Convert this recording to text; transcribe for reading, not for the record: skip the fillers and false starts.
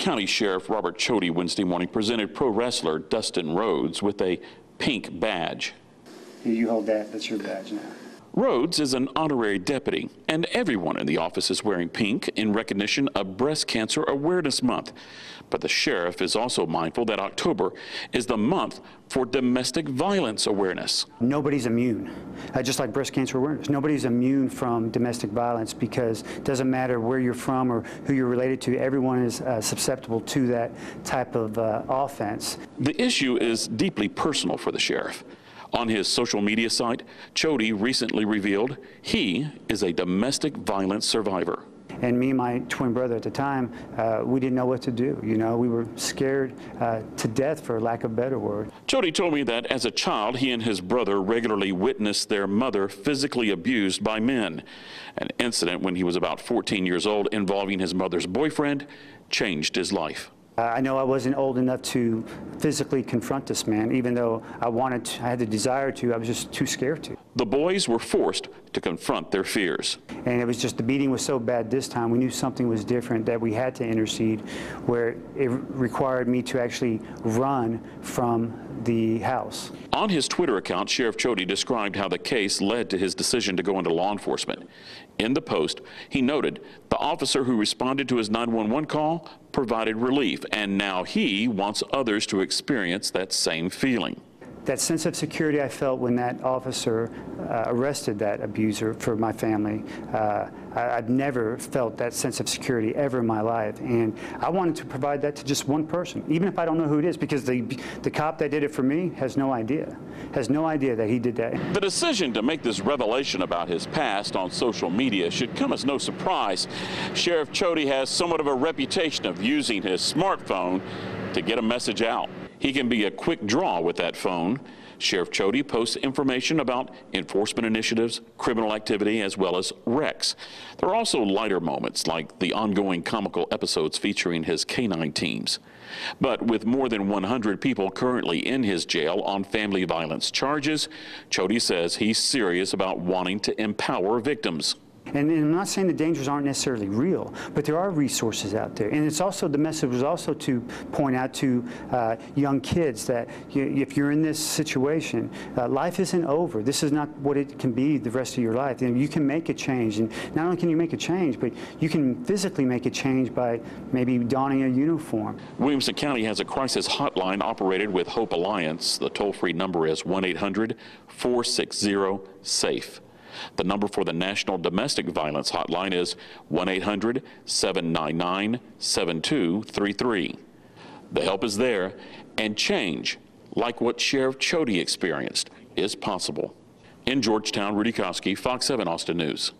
County Sheriff Robert Chody Wednesday morning presented pro wrestler Dustin Rhodes with a pink badge. Here, you hold that. That's your badge now. Rhodes is an honorary deputy, and everyone in the office is wearing pink in recognition of Breast Cancer Awareness Month. But the sheriff is also mindful that October is the month for domestic violence awareness. Nobody's immune, just like breast cancer awareness. Nobody's immune from domestic violence, because it doesn't matter where you're from or who you're related to. Everyone is susceptible to that type of offense. The issue is deeply personal for the sheriff. On his social media site, Chody recently revealed he is a domestic violence survivor. And me and my twin brother at the time, we didn't know what to do. You know, we were scared to death, for lack of a better word. Chody told me that as a child, he and his brother regularly witnessed their mother physically abused by men. An incident when he was about 14 years old involving his mother's boyfriend changed his life. I know I wasn't old enough to physically confront this man, even though I had the desire to. I was just too scared to. The boys were forced to confront their fears. And it was just, the beating was so bad this time, we knew something was different, that we had to intercede, where it required me to actually run from the house. On his Twitter account, Sheriff Chody described how the case led to his decision to go into law enforcement. In the post, he noted the officer who responded to his 911 call provided relief, and now he wants others to experience that same feeling. That sense of security I felt when that officer arrested that abuser for my family, I've never felt that sense of security ever in my life. And I wanted to provide that to just one person, even if I don't know who it is, because the cop that did it for me has no idea that he did that. The decision to make this revelation about his past on social media should come as no surprise. Sheriff Chody has somewhat of a reputation of using his smartphone to get a message out. He can be a quick draw with that phone. Sheriff Chody posts information about enforcement initiatives, criminal activity, as well as wrecks. There are also lighter moments, like the ongoing comical episodes featuring his canine teams. But with more than 100 people currently in his jail on family violence charges, Chody says he's serious about wanting to empower victims. And I'm not saying the dangers aren't necessarily real, but there are resources out there. And it's also, the message was also to point out to young kids that if you're in this situation, life isn't over. This is not what it can be the rest of your life. And you can make a change. And not only can you make a change, but you can physically make a change by maybe donning a uniform. Williamson County has a crisis hotline operated with Hope Alliance. The toll-free number is 1-800-460-SAFE. The number for the National Domestic Violence Hotline is 1-800-799-7233. The help is there, and change, like what Sheriff Chody experienced, is possible. In Georgetown, Rudy Koski, Fox 7 Austin News.